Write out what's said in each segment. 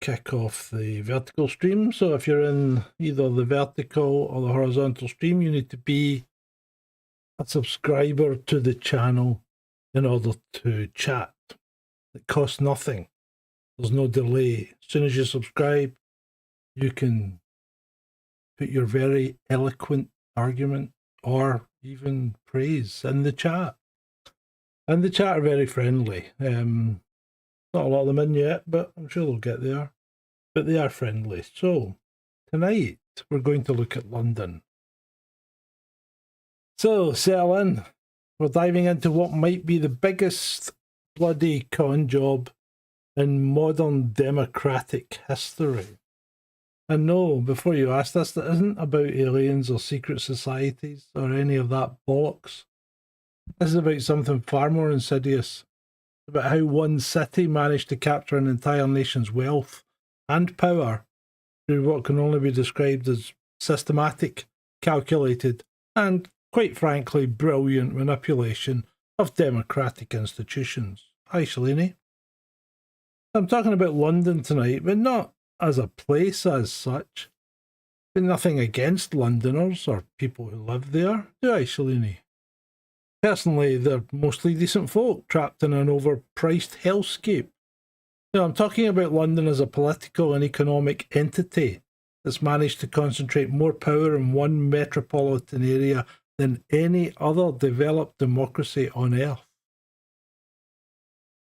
kick off the vertical stream. So if you're in either the vertical or the horizontal stream, you need to be a subscriber to the channel in order to chat. It costs nothing. There's no delay. As soon as you subscribe, you can put your very eloquent argument or even praise in the chat. And the chat are very friendly. Not a lot of them in yet, but I'm sure they'll get there. But they are friendly. So, tonight, we're going to look at London. So, settle in. We're diving into what might be the biggest bloody con job in modern democratic history. And no, before you ask this, that isn't about aliens or secret societies or any of that bollocks. This is about something far more insidious. About how one city managed to capture an entire nation's wealth and power through what can only be described as systematic, calculated, and, quite frankly, brilliant manipulation of democratic institutions. Hi, Shalini. I'm talking about London tonight, but not as a place as such. But nothing against Londoners or people who live there, do I, Shalini? Personally, they're mostly decent folk trapped in an overpriced hellscape. Now, I'm talking about London as a political and economic entity that's managed to concentrate more power in one metropolitan area than any other developed democracy on earth.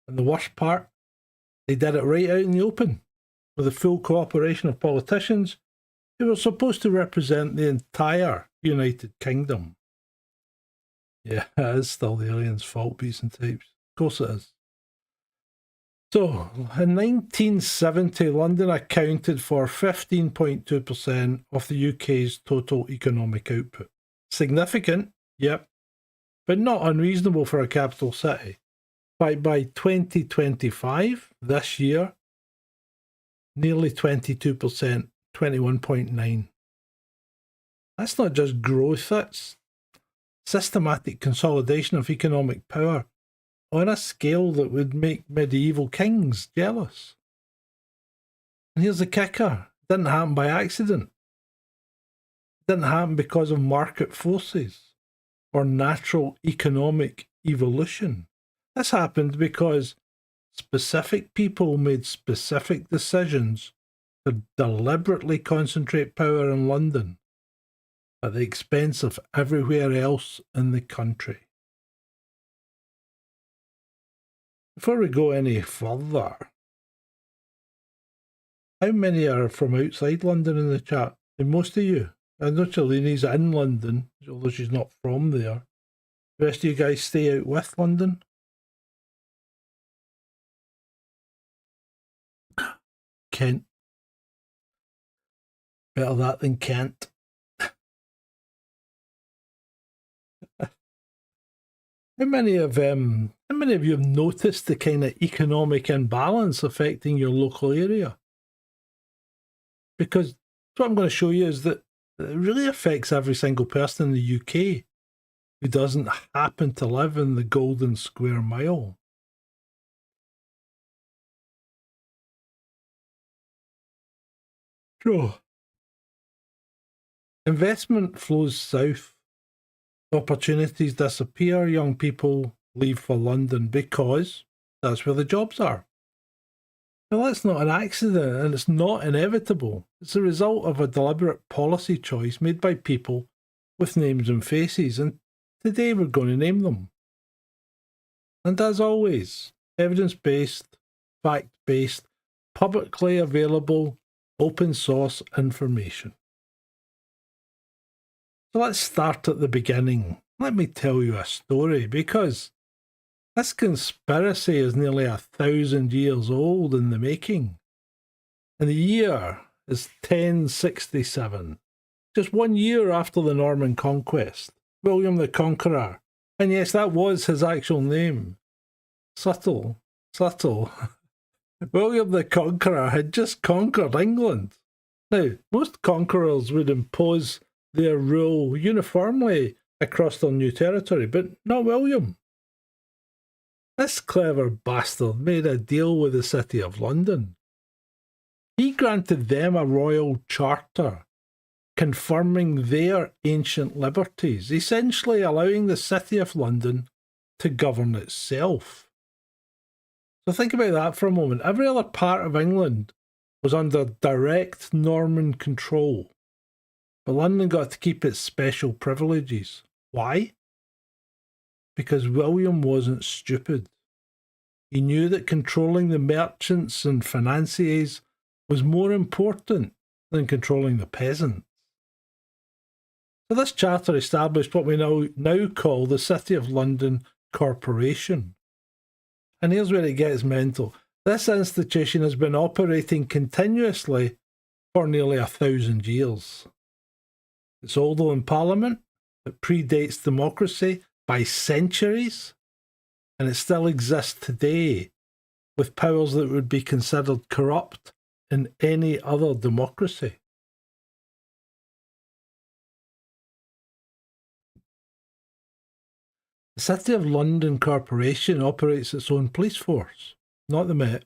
And the worst part, they did it right out in the open, with the full cooperation of politicians who were supposed to represent the entire United Kingdom. Yeah, it is still the aliens' fault, beasts and types. Of course it is. So, in 1970, London accounted for 15.2% of the UK's total economic output. Significant, yep, but not unreasonable for a capital city. By 2025, this year, nearly 22%, 21.9%. That's not just growth, that's systematic consolidation of economic power on a scale that would make medieval kings jealous. And here's the kicker. It didn't happen by accident. It didn't happen because of market forces or natural economic evolution. This happened because specific people made specific decisions to deliberately concentrate power in London at the expense of everywhere else in the country. Before we go any further, how many are from outside London in the chat? And most of you. I know Chalini's in London, although she's not from there. The rest of you guys stay out with London? Kent. Better that than Kent. How many of you have noticed the kind of economic imbalance affecting your local area? Because what I'm going to show you is that it really affects every single person in the UK who doesn't happen to live in the Golden Square Mile. So, investment flows south. Opportunities disappear, young people leave for London because that's where the jobs are. Now, that's not an accident and it's not inevitable. It's a result of a deliberate policy choice made by people with names and faces, and today we're going to name them. And as always, evidence-based, fact-based, publicly available, open source information. So let's start at the beginning. Let me tell you a story, because this conspiracy is nearly 1,000 years old in the making. And the year is 1067, just 1 year after the Norman conquest. William the Conqueror. And yes, that was his actual name. Subtle. William the Conqueror had just conquered England. Now, most conquerors would impose their rule uniformly across their new territory, but not William. This clever bastard made a deal with the City of London. He granted them a royal charter, confirming their ancient liberties, essentially allowing the City of London to govern itself. So think about that for a moment. Every other part of England was under direct Norman control, but London got to keep its special privileges. Why? Because William wasn't stupid. He knew that controlling the merchants and financiers was more important than controlling the peasants. So this charter established what we now call the City of London Corporation. And here's where it gets mental. This institution has been operating continuously for nearly 1,000 years. It's older than Parliament, it predates democracy by centuries, and it still exists today with powers that would be considered corrupt in any other democracy. The City of London Corporation operates its own police force, not the Met,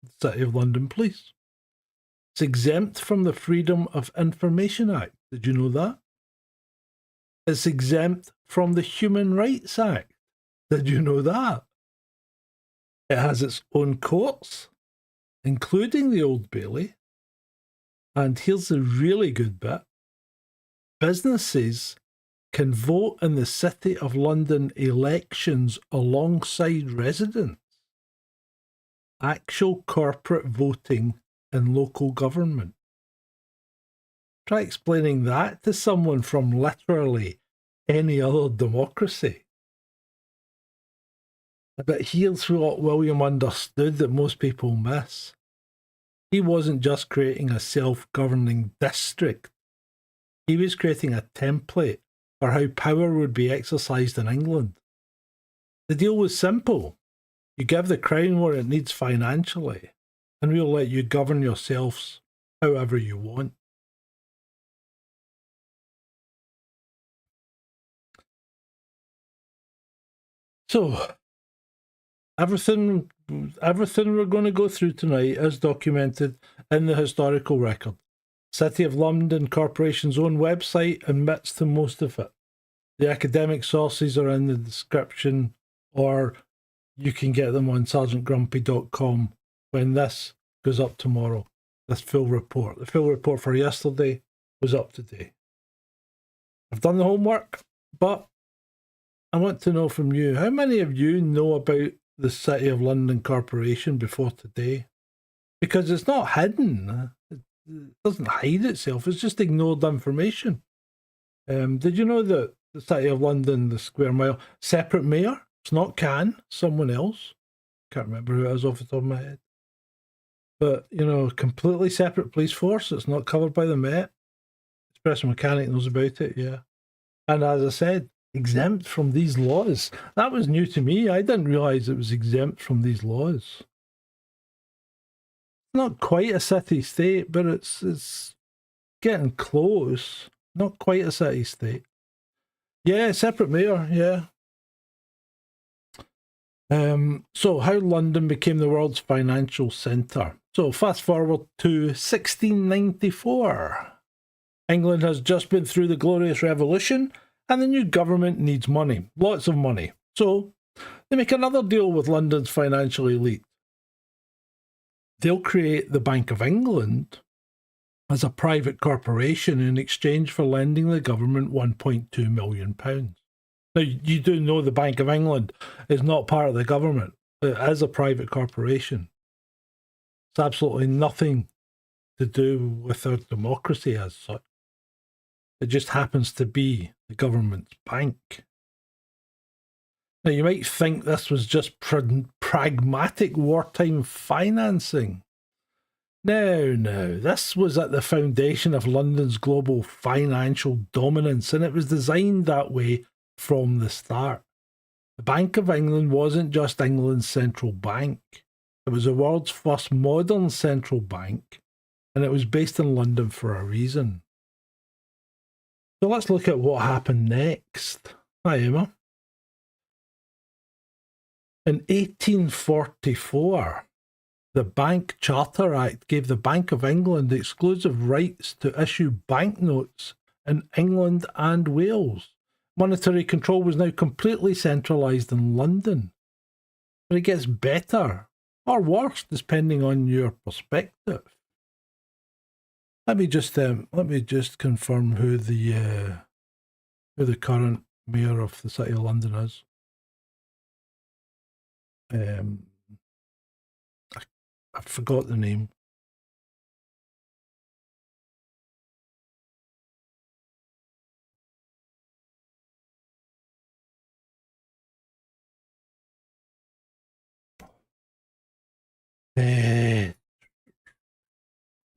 the City of London Police. It's exempt from the Freedom of Information Act. Did you know that? It's exempt from the Human Rights Act. Did you know that? It has its own courts, including the Old Bailey. And here's the really good bit. Businesses can vote in the City of London elections alongside residents. Actual corporate voting in local government. Try explaining that to someone from literally any other democracy. But here's what William understood that most people miss. He wasn't just creating a self-governing district. He was creating a template for how power would be exercised in England. The deal was simple. You give the Crown what it needs financially, and we'll let you govern yourselves however you want. So, everything we're going to go through tonight is documented in the historical record. City of London Corporation's own website admits to most of it. The academic sources are in the description, or you can get them on sergeantgrumpy.com when this goes up tomorrow, this full report. The full report for yesterday was up today. I've done the homework, but I want to know from you, how many of you know about the City of London Corporation before today? Because it's not hidden. It doesn't hide itself. It's just ignored information. Did you know that the City of London, the square mile, separate mayor? It's not Cannes, someone else. Can't remember who it is off the top of my head. But, completely separate police force. It's not covered by the Met. Special Mechanic knows about it, yeah. And as I said, exempt from these laws. That was new to me. I didn't realise it was exempt from these laws. Not quite a city-state, but it's getting close. Not quite a city-state. Yeah, separate mayor, yeah. So how London became the world's financial centre. So fast forward to 1694. England has just been through the Glorious Revolution, and the new government needs money, lots of money. So they make another deal with London's financial elite. They'll create the Bank of England as a private corporation in exchange for lending the government £1.2 million. Now, you do know the Bank of England is not part of the government. It is a private corporation. It's absolutely nothing to do with our democracy as such. It just happens to be the government's bank. Now, you might think this was just pragmatic wartime financing. No, this was at the foundation of London's global financial dominance, and it was designed that way from the start. The Bank of England wasn't just England's central bank. It was the world's first modern central bank, and it was based in London for a reason. So let's look at what happened next. Hi, Emma. In 1844, The Bank Charter Act gave the Bank of England exclusive rights to issue banknotes in England and Wales. Monetary control was now completely centralised in London. But it gets better or worse depending on your perspective. Let me just confirm who the current mayor of the City of London is. I forgot the name.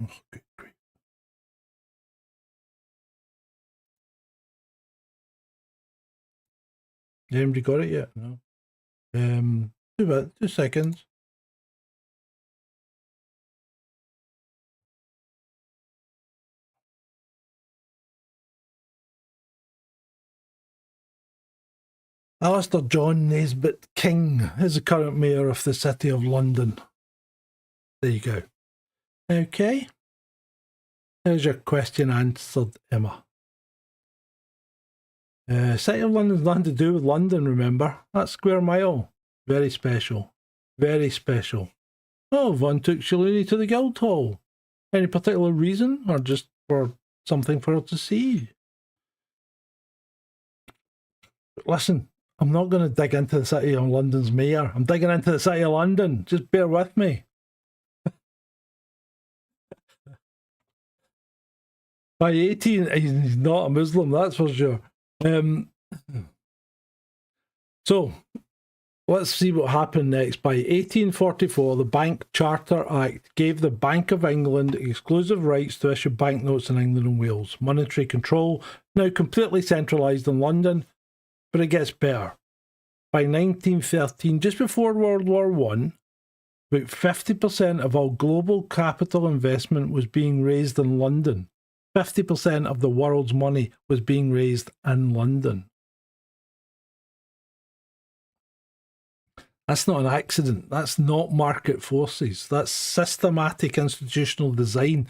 Oh, good grief. Anybody got it yet? No. 2 seconds. Alistair John Nesbitt King is the current mayor of the City of London. There you go. Okay. There's your question answered, Emma. City of London's nothing to do with London, remember? That's square mile. Very special. Very special. Oh, Von took Shalini to the Guildhall. Any particular reason, or just for something for her to see? Listen, I'm not going to dig into the City of London's mayor. I'm digging into the City of London. Just bear with me. By 18, he's not a Muslim, that's for sure. So, let's see what happened next. By 1844, the Bank Charter Act gave the Bank of England exclusive rights to issue banknotes in England and Wales. Monetary control now completely centralised in London, but it gets better. By 1913, just before World War I, about 50% of all global capital investment was being raised in London. 50% of the world's money was being raised in London. That's not an accident. That's not market forces. That's systematic institutional design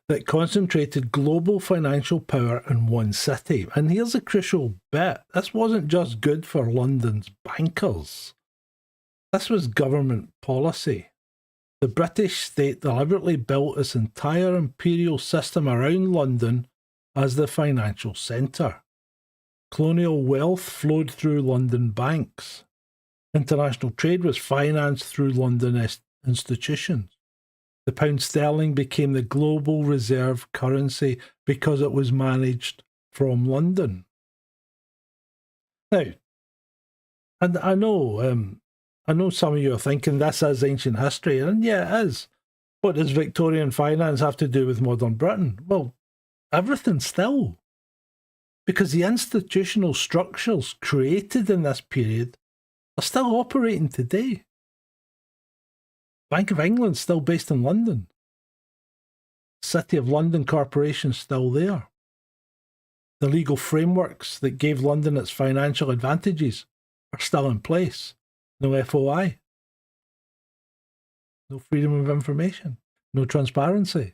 that concentrated global financial power in one city. And here's a crucial bit. This wasn't just good for London's bankers. This was government policy. The British state deliberately built its entire imperial system around London as the financial centre. Colonial wealth flowed through London banks. International trade was financed through London institutions. The pound sterling became the global reserve currency because it was managed from London. Now, and I know some of you are thinking this is ancient history, and yeah, it is. What does Victorian finance have to do with modern Britain? Well, everything still. Because the institutional structures created in this period are still operating today. Bank of England's still based in London. City of London Corporation's still there. The legal frameworks that gave London its financial advantages are still in place. No FOI. No freedom of information. No transparency.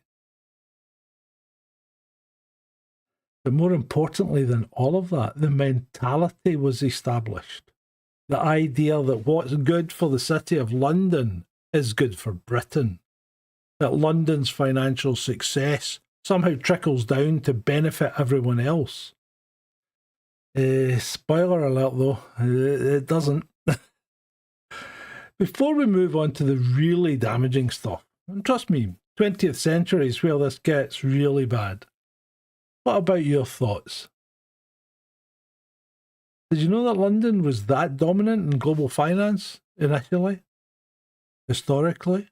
But more importantly than all of that, the mentality was established. The idea that what's good for the City of London is good for Britain. That London's financial success somehow trickles down to benefit everyone else. Spoiler alert though, it doesn't. Before we move on to the really damaging stuff, and trust me, 20th century is where this gets really bad. What about your thoughts? Did you know that London was that dominant in global finance initially? Historically?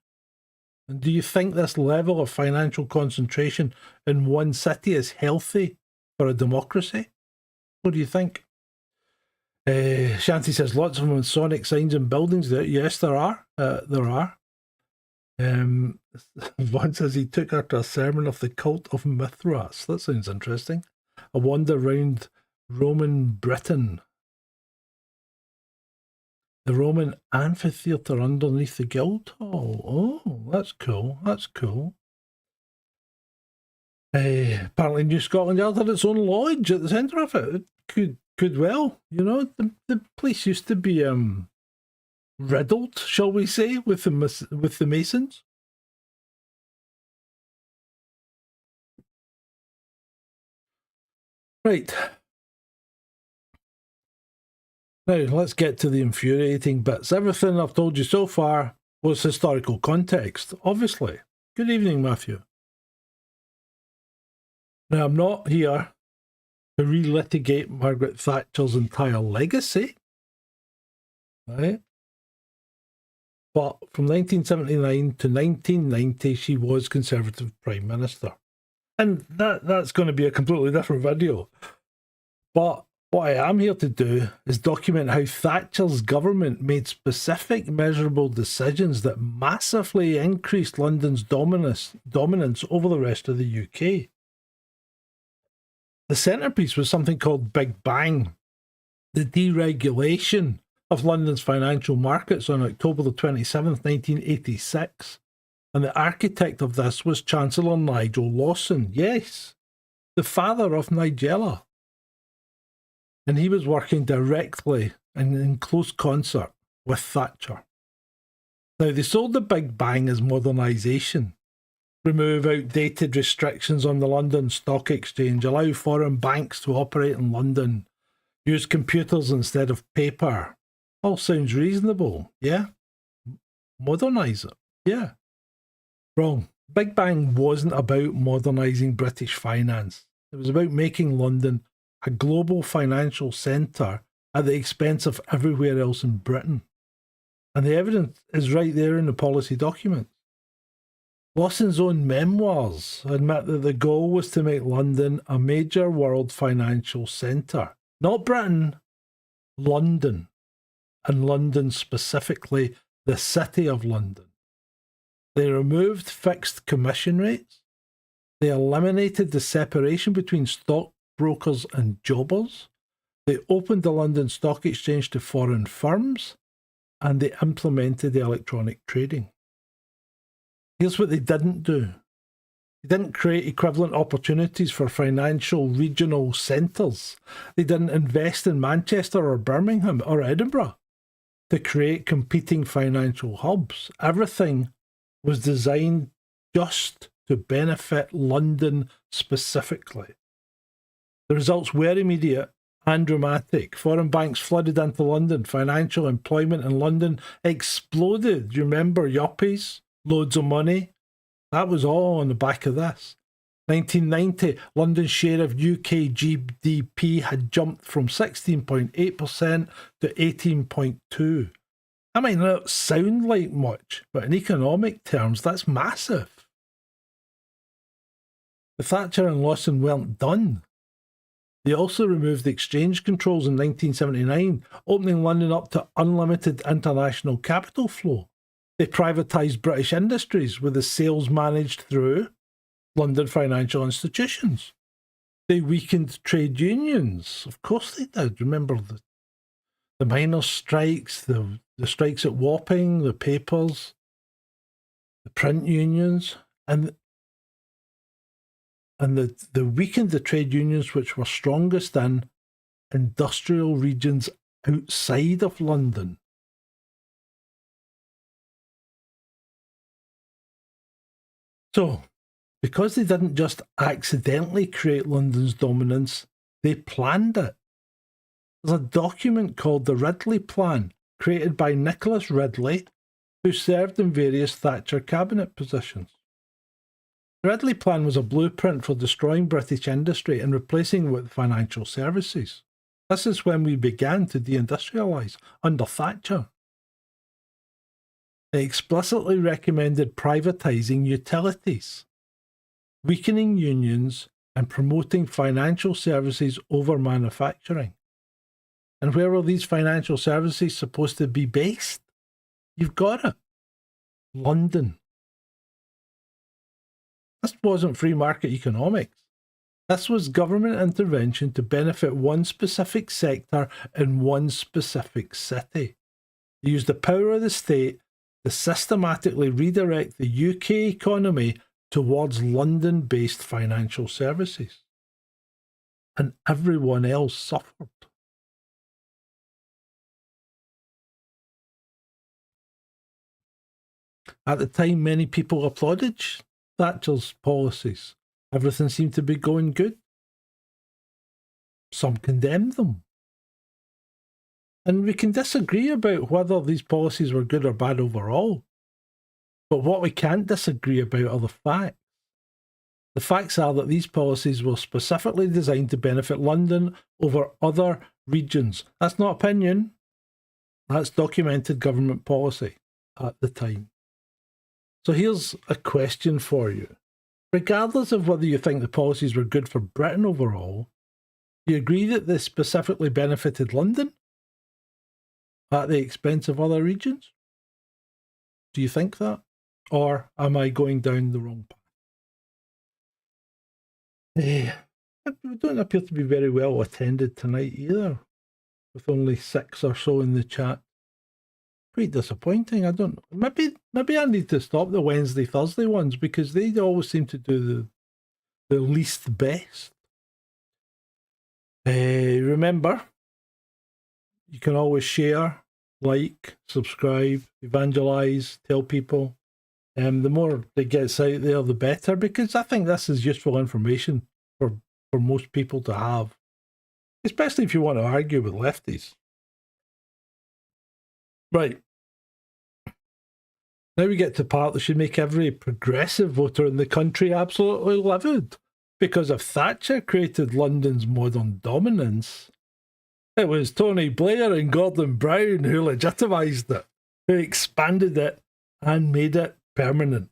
And do you think this level of financial concentration in one city is healthy for a democracy? What do you think? Shanti says lots of Masonic signs and buildings there. Yes, there are. There are. One says he took her to a sermon of the cult of Mithras. That sounds interesting. A wander round Roman Britain. The Roman amphitheatre underneath the Guildhall. Oh, that's cool. That's cool. Apparently New Scotland Yard had its own lodge at the centre of it. It could well, the place used to be riddled, shall we say, with the Masons. Right. Now, let's get to the infuriating bits. Everything I've told you so far was historical context, obviously. Good evening, Matthew. Now, I'm not here to relitigate Margaret Thatcher's entire legacy, right? But from 1979 to 1990, she was Conservative Prime Minister. And that's going to be a completely different video. But what I am here to do is document how Thatcher's government made specific measurable decisions that massively increased London's dominance over the rest of the UK. The centrepiece was something called Big Bang, the deregulation of London's financial markets on October the 27th, 1986. And the architect of this was Chancellor Nigel Lawson. Yes, the father of Nigella. And he was working directly and in close concert with Thatcher. Now, they sold the Big Bang as modernisation. Remove outdated restrictions on the London Stock Exchange, allow foreign banks to operate in London, use computers instead of paper. All sounds reasonable, yeah? Modernise it, yeah. Wrong. Big Bang wasn't about modernising British finance. It was about making London a global financial centre at the expense of everywhere else in Britain. And the evidence is right there in the policy documents. Lawson's own memoirs admit that the goal was to make London a major world financial centre. Not Britain, London. And London specifically, the City of London. They removed fixed commission rates. They eliminated the separation between stockbrokers and jobbers. They opened the London Stock Exchange to foreign firms. And they implemented electronic trading. Here's what they didn't do. They didn't create equivalent opportunities for financial regional centres. They didn't invest in Manchester or Birmingham or Edinburgh to create competing financial hubs. Everything was designed just to benefit London specifically. The results were immediate and dramatic. Foreign banks flooded into London. Financial employment in London exploded. You remember yuppies? Loads of money. That was all on the back of this. 1990, London's share of UK GDP had jumped from 16.8% to 18.2%. That might not sound like much, but in economic terms, that's massive. But Thatcher and Lawson weren't done. They also removed the exchange controls in 1979, opening London up to unlimited international capital flow. They privatised British industries with the sales managed through London financial institutions. They weakened trade unions. Of course they did. Remember the miners' strikes, the strikes at Wapping, the papers, the print unions, and they weakened the trade unions which were strongest in industrial regions outside of London. So, because they didn't just accidentally create London's dominance, they planned it. There's a document called the Ridley Plan, created by Nicholas Ridley, who served in various Thatcher cabinet positions. The Ridley Plan was a blueprint for destroying British industry and replacing it with financial services. This is when we began to deindustrialise, under Thatcher. They explicitly recommended privatising utilities, weakening unions, and promoting financial services over manufacturing. And where were these financial services supposed to be based? You've got it. London. This wasn't free market economics. This was government intervention to benefit one specific sector in one specific city. They used the power of the state to systematically redirect the UK economy towards London-based financial services. And everyone else suffered. At the time, many people applauded Thatcher's policies. Everything seemed to be going good. Some condemned them. And we can disagree about whether these policies were good or bad overall. But what we can't disagree about are the facts. The facts are that these policies were specifically designed to benefit London over other regions. That's not opinion. That's documented government policy at the time. So here's a question for you. Regardless of whether you think the policies were good for Britain overall, do you agree that they specifically benefited London at the expense of other regions? Do you think that? Or am I going down the wrong path? We don't appear to be very well attended tonight either, with only 6 or so in the chat. Quite disappointing. I don't know. Maybe I need to stop the Wednesday, Thursday ones because they always seem to do the least best. Remember, you can always share, like, subscribe, evangelize, tell people. The more it gets out there, the better, because I think this is useful information for most people to have, especially if you want to argue with lefties. Right. Now we get to the part that should make every progressive voter in the country absolutely livid. Because if Thatcher created London's modern dominance, it was Tony Blair and Gordon Brown who legitimised it, who expanded it and made it permanent.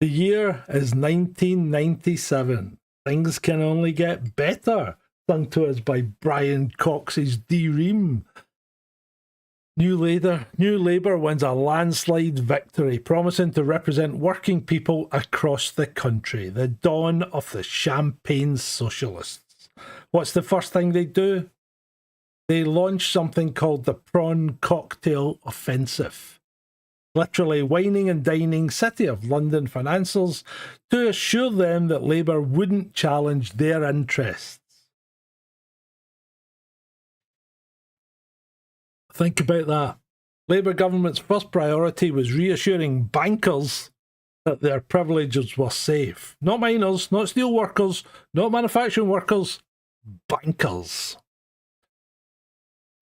The year is 1997. Things can only get better, sung to us by Brian Cox's D-Ream. New Labour wins a landslide victory, promising to represent working people across the country. The dawn of the Champagne Socialists. What's the first thing they do? They launch something called the Prawn Cocktail Offensive. Literally wining and dining City of London financiers to assure them that Labour wouldn't challenge their interests. Think about that. Labour government's first priority was reassuring bankers that their privileges were safe. Not miners, not steel workers, not manufacturing workers, bankers.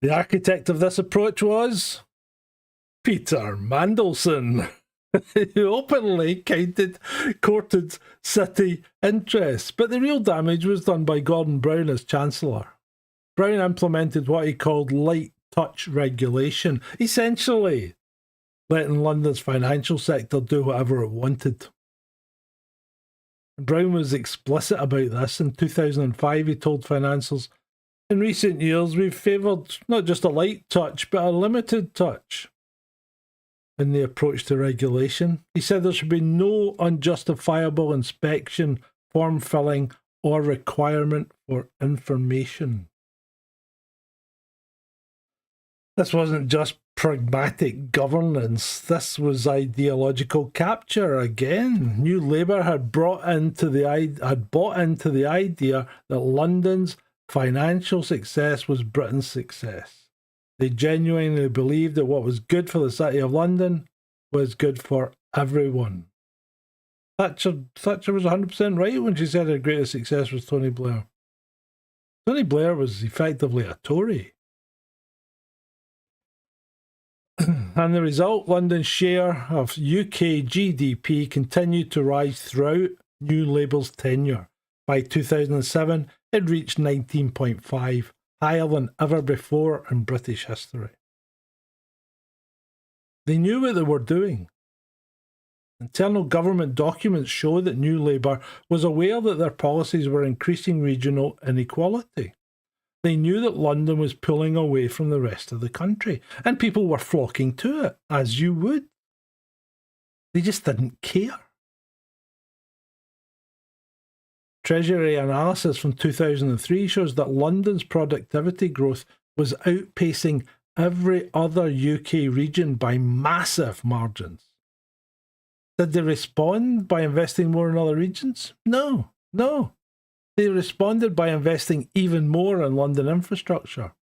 The architect of this approach was Peter Mandelson, who openly courted city interests. But the real damage was done by Gordon Brown as Chancellor. Brown implemented what he called light touch regulation, essentially letting London's financial sector do whatever it wanted. Brown was explicit about this. In 2005, he told financiers, in recent years, we've favoured not just a light touch, but a limited touch in the approach to regulation. He said there should be no unjustifiable inspection, form filling, or requirement for information. This wasn't just pragmatic governance. This was ideological capture again. New Labour had bought into the idea that London's financial success was Britain's success. They genuinely believed that what was good for the City of London was good for everyone. Thatcher was 100% right when she said her greatest success was Tony Blair. Tony Blair was effectively a Tory. And the result, London's share of UK GDP continued to rise throughout New Labour's tenure. By 2007, it reached 19.5, higher than ever before in British history. They knew what they were doing. Internal government documents show that New Labour was aware that their policies were increasing regional inequality. They knew that London was pulling away from the rest of the country, and people were flocking to it, as you would. They just didn't care. Treasury analysis from 2003 shows that London's productivity growth was outpacing every other UK region by massive margins. Did they respond by investing more in other regions? No. They responded by investing even more in London infrastructure.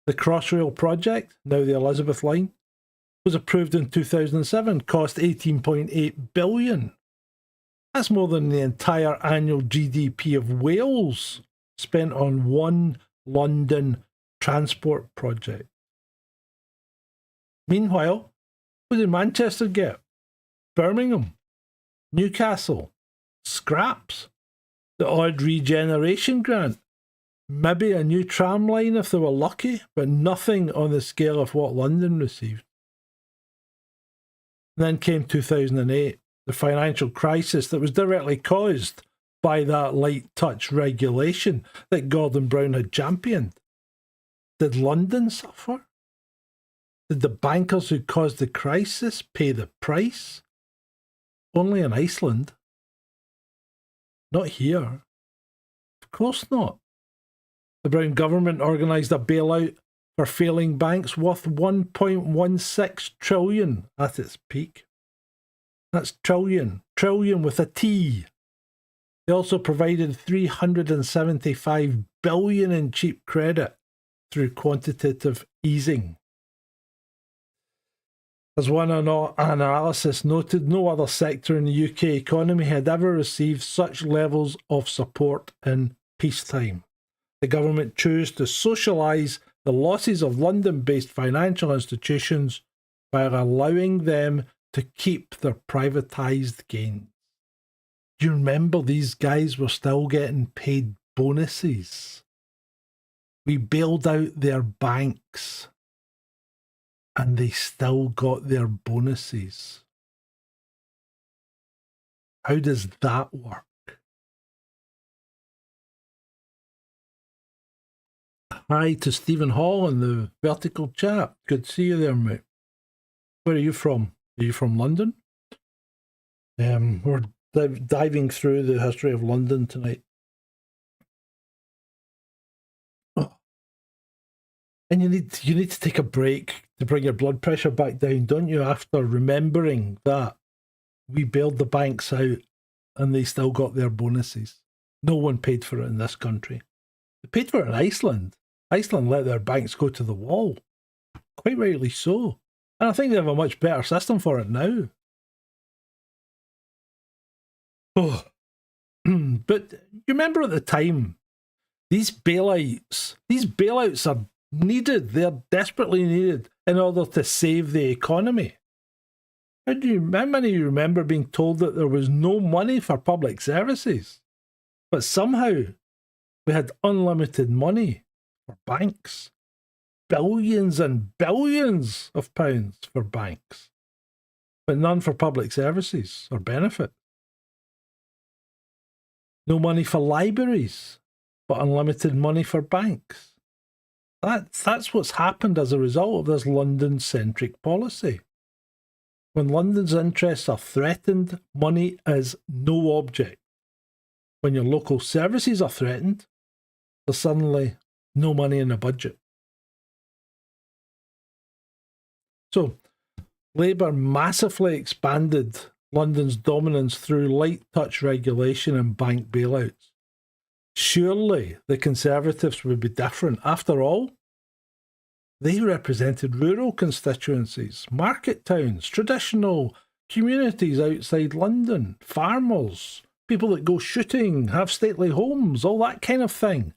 The Crossrail project, now the Elizabeth line, was approved in 2007, cost £18.8 billion. That's more than the entire annual GDP of Wales spent on one London transport project. Meanwhile, what did Manchester get? Birmingham, Newcastle, scraps, the odd regeneration grant, maybe a new tram line if they were lucky, but nothing on the scale of what London received. Then came 2008, the financial crisis that was directly caused by that light touch regulation that Gordon Brown had championed. Did London suffer? Did the bankers who caused the crisis pay the price? Only in Iceland. Not here. Of course not. The Brown government organised a bailout for failing banks worth $1.16 trillion at its peak. That's trillion with a T. They also provided $375 billion in cheap credit through quantitative easing. As one analysis noted, no other sector in the UK economy had ever received such levels of support in peacetime. The government chose to socialise the losses of London-based financial institutions while allowing them to keep their privatised gains. Do you remember these guys were still getting paid bonuses? We bailed out their banks and they still got their bonuses. How does that work? Hi to Stephen Hall in the vertical chat. Good to see you there, mate. Where are you from? Are you from London? We're diving through the history of London tonight. Oh. And you need to take a break to bring your blood pressure back down, don't you? After remembering that we bailed the banks out and they still got their bonuses. No one paid for it in this country. They paid for it in Iceland. Iceland let their banks go to the wall. Quite rightly so. And I think they have a much better system for it now. Oh. But you remember at the time, these bailouts are needed. They're desperately needed in order to save the economy. How many of you remember being told that there was no money for public services? But somehow we had unlimited money for banks. Billions and billions of pounds for banks. But none for public services or benefit. No money for libraries, but unlimited money for banks. That's what's happened as a result of this London-centric policy. When London's interests are threatened, money is no object. When your local services are threatened, there's suddenly no money in the budget. So, Labour massively expanded London's dominance through light touch regulation and bank bailouts. Surely the Conservatives would be different. After all, they represented rural constituencies, market towns, traditional communities outside London, farmers, people that go shooting, have stately homes, all that kind of thing.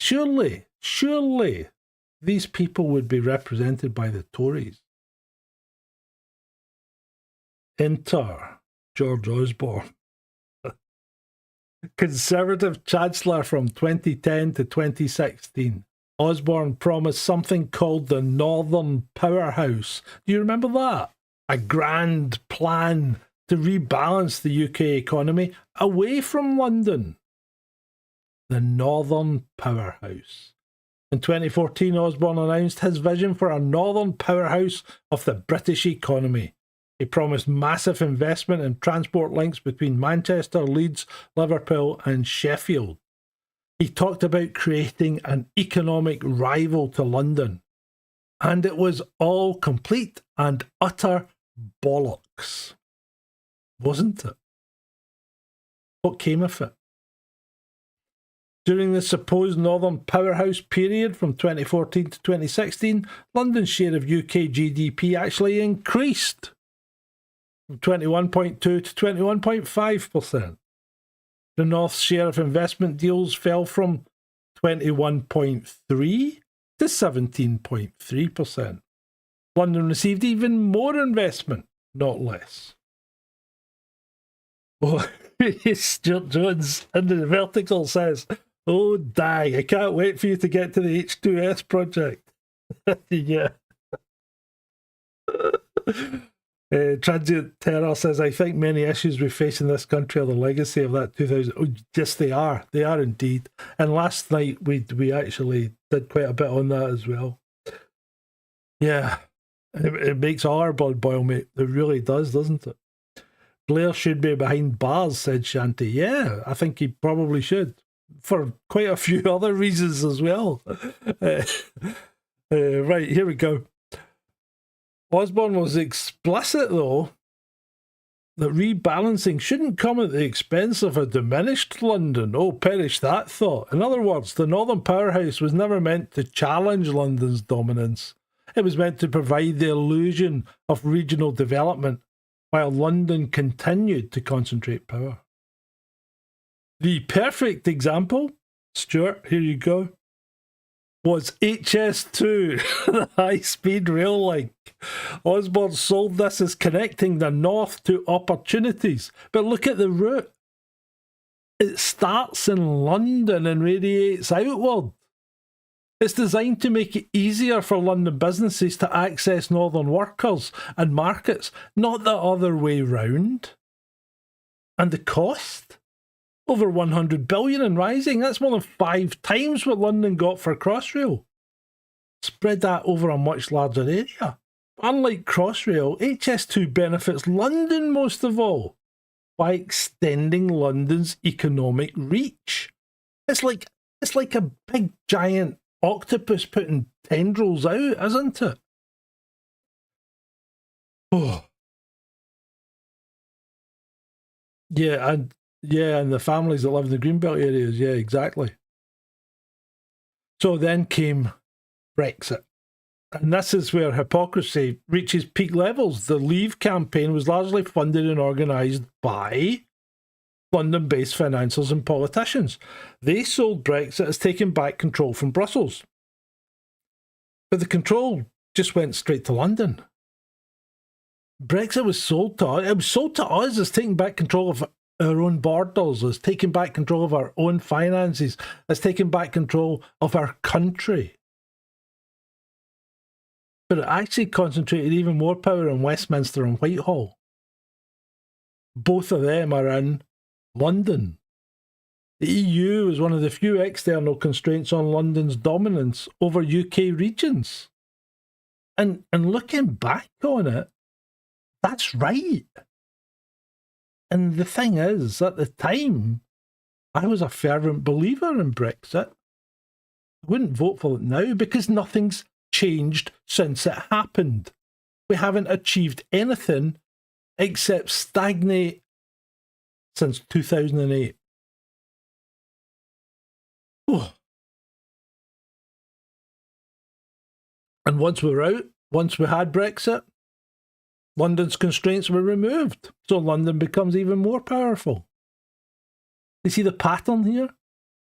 Surely these people would be represented by the Tories. Enter George Osborne, Conservative Chancellor from 2010 to 2016. Osborne promised something called the Northern Powerhouse. Do you remember that? A grand plan to rebalance the UK economy away from London. The Northern Powerhouse. In 2014, Osborne announced his vision for a Northern Powerhouse of the British economy. He promised massive investment in transport links between Manchester, Leeds, Liverpool and Sheffield. He talked about creating an economic rival to London. And it was all complete and utter bollocks, wasn't it? What came of it? During the supposed Northern Powerhouse period from 2014 to 2016, London's share of UK GDP actually increased from 21.2 to 21.5%. The North's share of investment deals fell from 21.3 to 17.3%. London received even more investment, not less. Oh, Stuart Jones in the vertical says, "Oh, die, I can't wait for you to get to the H2S project." Yeah. Transient Terror says, "I think many issues we face in this country are the legacy of that 2000." Oh, yes, they are. They are indeed. And last night we actually did quite a bit on that as well. Yeah, it makes all our blood boil, mate. It really does, doesn't it? Blair should be behind bars, said Shanti. Yeah, I think he probably should. For quite a few other reasons as well. Right, here we go. Osborne was explicit, though, that rebalancing shouldn't come at the expense of a diminished London. Oh, perish that thought. In other words, the Northern Powerhouse was never meant to challenge London's dominance. It was meant to provide the illusion of regional development while London continued to concentrate power. The perfect example, Stuart, here you go, was HS2, the high-speed rail link. Osborne sold this as connecting the north to opportunities. But look at the route. It starts in London and radiates outward. It's designed to make it easier for London businesses to access northern workers and markets, not the other way round. And the cost? Over 100 billion and rising. That's more than 5 times what London got for Crossrail. Spread that over a much larger area. Unlike Crossrail, HS2 benefits London most of all by extending London's economic reach. It's like a big giant octopus putting tendrils out, isn't it? Oh. Yeah, and the families that live in the Greenbelt areas, yeah, exactly. So then came Brexit. And this is where hypocrisy reaches peak levels. The Leave campaign was largely funded and organised by London-based financiers and politicians. They sold Brexit as taking back control from Brussels. But the control just went straight to London. Brexit was sold to us. It was sold to us as taking back control of our own borders, as taking back control of our own finances, as taking back control of our country. But it actually concentrated even more power in Westminster and Whitehall. Both of them are in London. The EU is one of the few external constraints on London's dominance over UK regions. And looking back on it, that's right. And the thing is, at the time, I was a fervent believer in Brexit. I wouldn't vote for it now because nothing's changed since it happened. We haven't achieved anything except stagnate since 2008. Oh. And once we were out, once we had Brexit, London's constraints were removed, so London becomes even more powerful. You see the pattern here?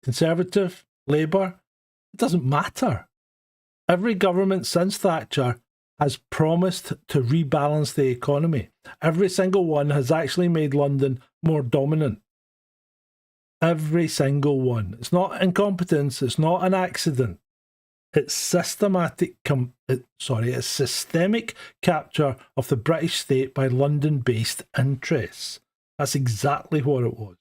Conservative, Labour, it doesn't matter. Every government since Thatcher has promised to rebalance the economy. Every single one has actually made London more dominant. Every single one. It's not incompetence, it's not an accident. It's systemic capture of the British state by London-based interests. That's exactly what it was.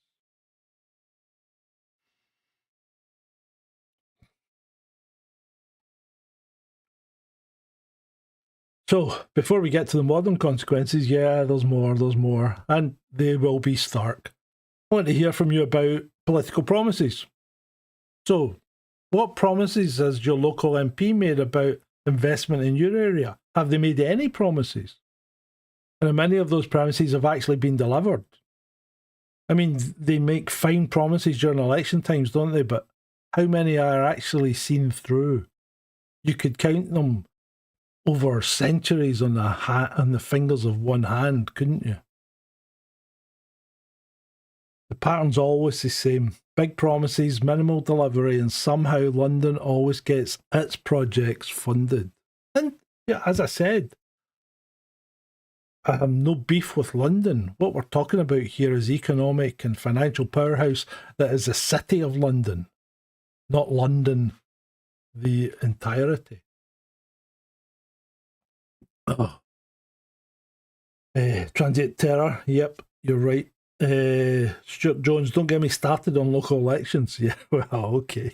So, before we get to the modern consequences, yeah, there's more, and they will be stark. I want to hear from you about political promises. So, what promises has your local MP made about investment in your area? Have they made any promises? And many of those promises have actually been delivered. I mean, they make fine promises during election times, don't they? But how many are actually seen through? You could count them over centuries on the fingers of one hand, couldn't you? The pattern's always the same. Big promises, minimal delivery, and somehow London always gets its projects funded. And yeah, as I said, I have no beef with London. What we're talking about here is economic and financial powerhouse that is the city of London, not London the entirety. Transient terror, yep, you're right. Stuart Jones, don't get me started on local elections. Yeah, well, okay.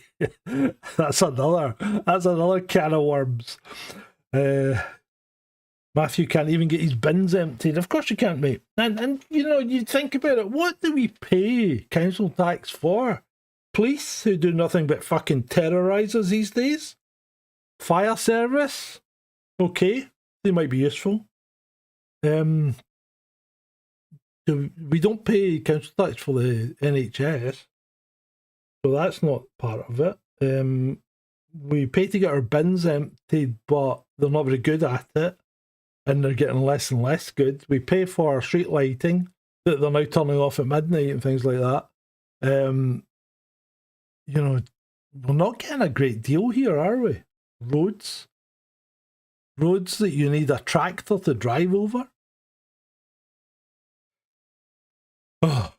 that's another can of worms. Matthew can't even get his bins emptied. Of course you can't, mate. And you know, you think about it, what do we pay council tax for? Police who do nothing but fucking terrorise us these days? Fire service? Okay, they might be useful. We don't pay council tax for the NHS, so that's not part of it. We pay to get our bins emptied, but they're not very good at it, and they're getting less and less good. We pay for street lighting that they're now turning off at midnight and things like that. You know, we're not getting a great deal here, are we? Roads that you need a tractor to drive over. Oh.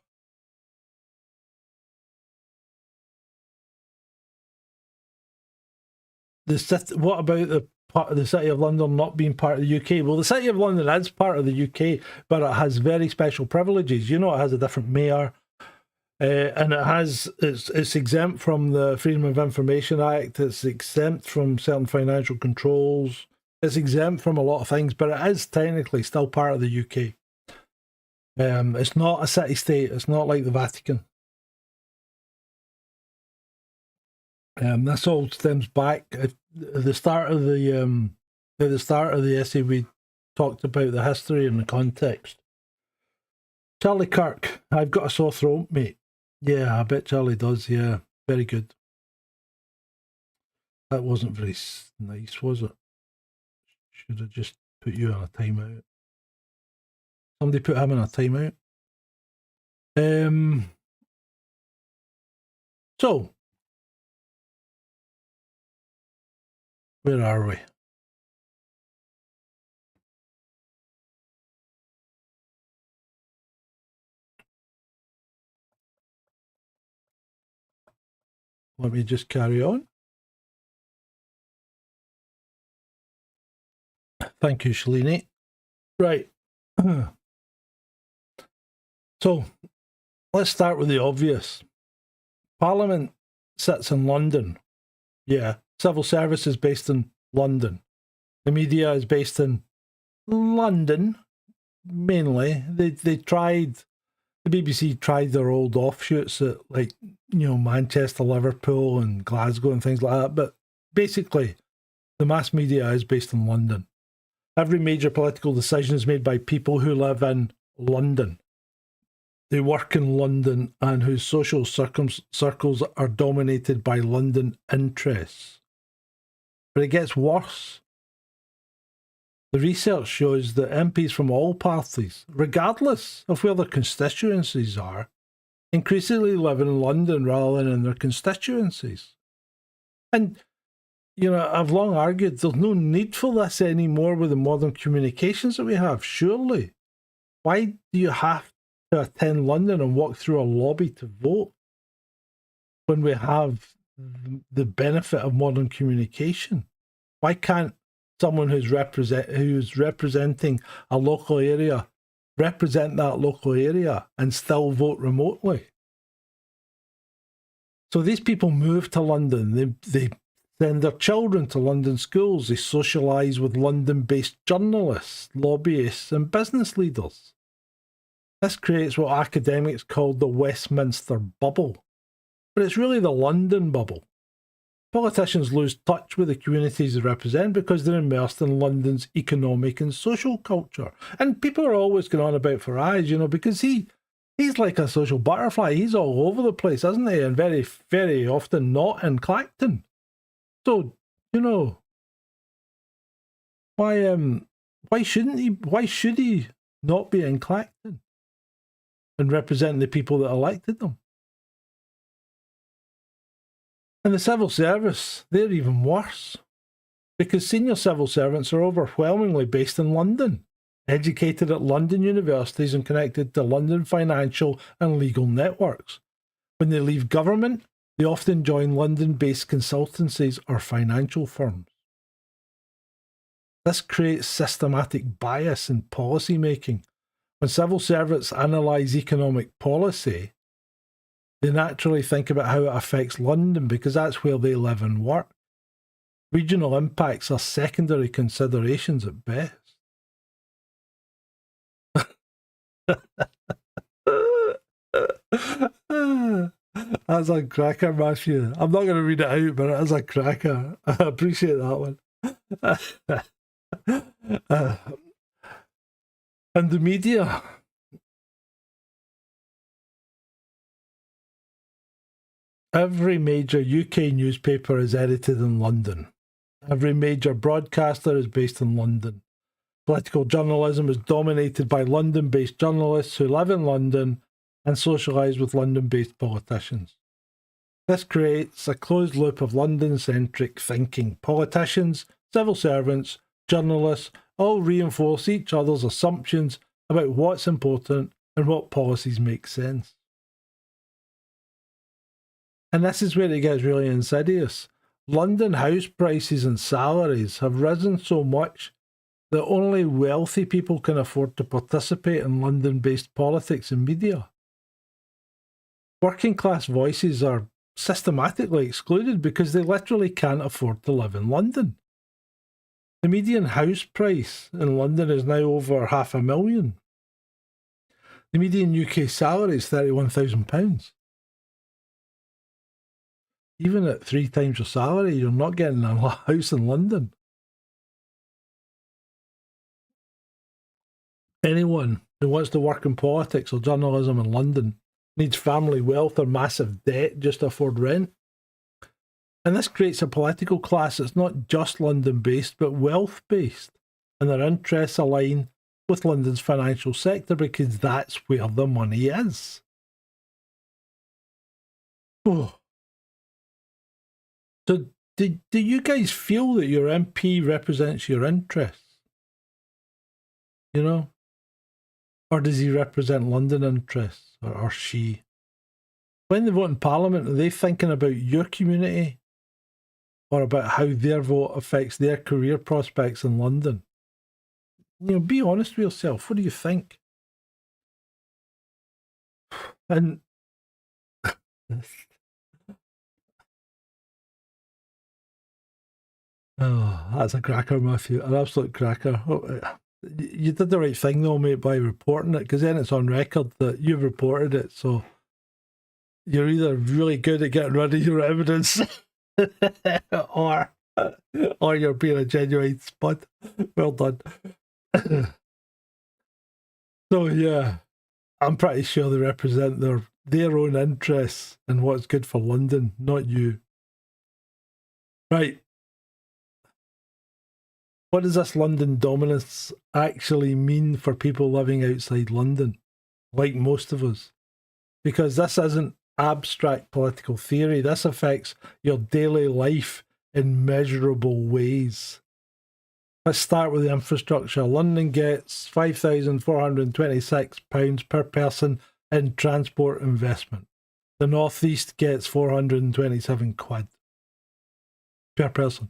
What about the part of the City of London not being part of the UK? Well, the City of London is part of the UK, but it has very special privileges. You know, it has a different mayor, and it's exempt from the Freedom of Information Act. It's exempt from certain financial controls. It's exempt from a lot of things, but it is technically still part of the UK. It's not a city-state. It's not like the Vatican. This all stems back at the start of the essay. We talked about the history and the context. Charlie Kirk, I've got a sore throat, mate. Yeah, I bet Charlie does. Yeah, very good. That wasn't very nice, was it? Should have just put you on a timeout. Somebody put him on a timeout. So, where are we? Let me just carry on. Thank you, Shalini. Right. So, let's start with the obvious. Parliament sits in London. Yeah. Civil service is based in London. The media is based in London, mainly. The BBC tried their old offshoots at, like, you know, Manchester, Liverpool and Glasgow and things like that, but basically the mass media is based in London. Every major political decision is made by people who live in London. They work in London and whose social circles are dominated by London interests. But it gets worse. The research shows that MPs from all parties, regardless of where their constituencies are, increasingly live in London rather than in their constituencies. And, you know, I've long argued there's no need for this anymore with the modern communications that we have, surely. Why do you have to attend London and walk through a lobby to vote when we have the benefit of modern communication? Why can't someone who's representing a local area represent that local area and still vote remotely? So these people move to London. They send their children to London schools. They socialise with London-based journalists, lobbyists and business leaders. This creates what academics call the Westminster bubble. But it's really the London bubble. Politicians lose touch with the communities they represent because they're immersed in London's economic and social culture. And people are always going on about Farage, you know, because he's like a social butterfly. He's all over the place, isn't he? And very, very often not in Clacton. So, you know, why shouldn't he? Why should he not be in Clacton and representing the people that elected them? And the civil service, they're even worse, because senior civil servants are overwhelmingly based in London, educated at London universities and connected to London financial and legal networks. When they leave government, they often join London-based consultancies or financial firms. This creates systematic bias in policy making. When civil servants analyse economic policy, they naturally think about how it affects London because that's where they live and work. Regional impacts are secondary considerations at best. That's a cracker, Matthew. I'm not going to read it out, but it is a cracker. I appreciate that one. And the media. Every major UK newspaper is edited in London. Every major broadcaster is based in London. Political journalism is dominated by London-based journalists who live in London and socialise with London-based politicians. This creates a closed loop of London-centric thinking. Politicians, civil servants, journalists all reinforce each other's assumptions about what's important and what policies make sense. And this is where it gets really insidious. London house prices and salaries have risen so much that only wealthy people can afford to participate in London-based politics and media. Working class voices are systematically excluded because they literally can't afford to live in London. The median house price in London is now over £500,000. The median UK salary is £31,000. Even at 3 times your salary, you're not getting a house in London. Anyone who wants to work in politics or journalism in London needs family wealth or massive debt just to afford rent. And this creates a political class that's not just London-based, but wealth-based. And their interests align with London's financial sector because that's where the money is. Oh. So do you guys feel that your MP represents your interests? You know? Or does he represent London interests? Or she? When they vote in Parliament, are they thinking about your community? Or about how their vote affects their career prospects in London? You know, be honest with yourself. What do you think? And oh, that's a cracker, Matthew. An absolute cracker. Oh, you did the right thing, though, mate, by reporting it, because then it's on record that you've reported it. So you're either really good at getting rid of your evidence, or you're being a genuine spud. Well done. So yeah, I'm pretty sure they represent their own interests and what's good for London, not you. Right. What does this London dominance actually mean for people living outside London, like most of us? Because this isn't abstract political theory. This affects your daily life in measurable ways. Let's start with the infrastructure. London gets £5,426 per person in transport investment. The North East gets 427 quid per person.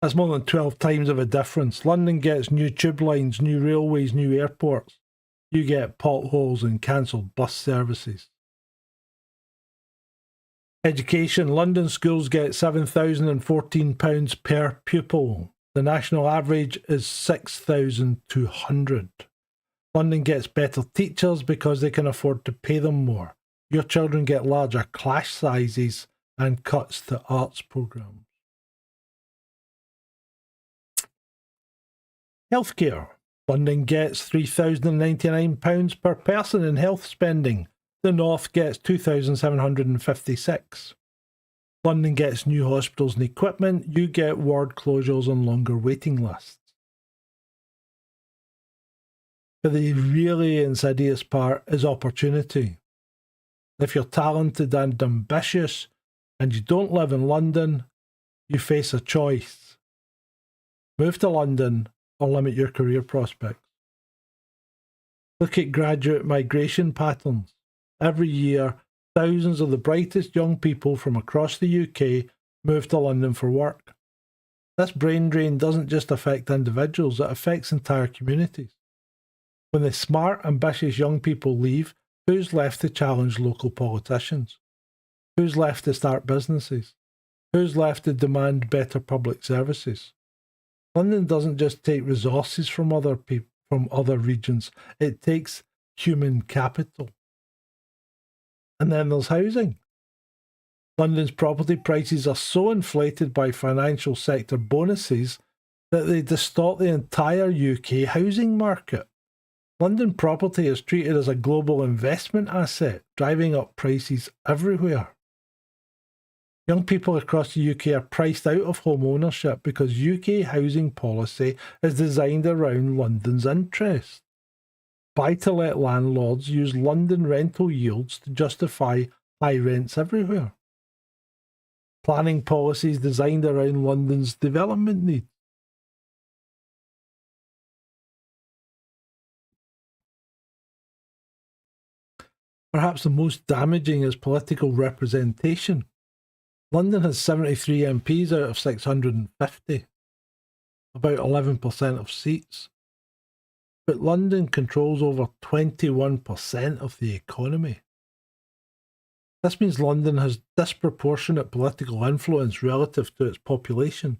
That's more than 12 times of a difference. London gets new tube lines, new railways, new airports. You get potholes and cancelled bus services. Education. London schools get £7,014 per pupil. The national average is 6,200. London gets better teachers because they can afford to pay them more. Your children get larger class sizes and cuts to arts programmes. Healthcare. London gets £3,099 per person in health spending. The North gets £2,756. London gets new hospitals and equipment. You get ward closures and longer waiting lists. But the really insidious part is opportunity. If you're talented and ambitious and you don't live in London, you face a choice. Move to London or limit your career prospects. Look at graduate migration patterns. Every year, thousands of the brightest young people from across the UK move to London for work. This brain drain doesn't just affect individuals, it affects entire communities. When the smart, ambitious young people leave, who's left to challenge local politicians? Who's left to start businesses? Who's left to demand better public services? London doesn't just take resources from other regions, it takes human capital. And then there's housing. London's property prices are so inflated by financial sector bonuses that they distort the entire UK housing market. London property is treated as a global investment asset, driving up prices everywhere. Young people across the UK are priced out of home ownership because UK housing policy is designed around London's interests. Buy-to-let landlords use London rental yields to justify high rents everywhere. Planning policies designed around London's development needs. Perhaps the most damaging is political representation. London has 73 MPs out of 650, about 11% of seats. But London controls over 21% of the economy. This means London has disproportionate political influence relative to its population.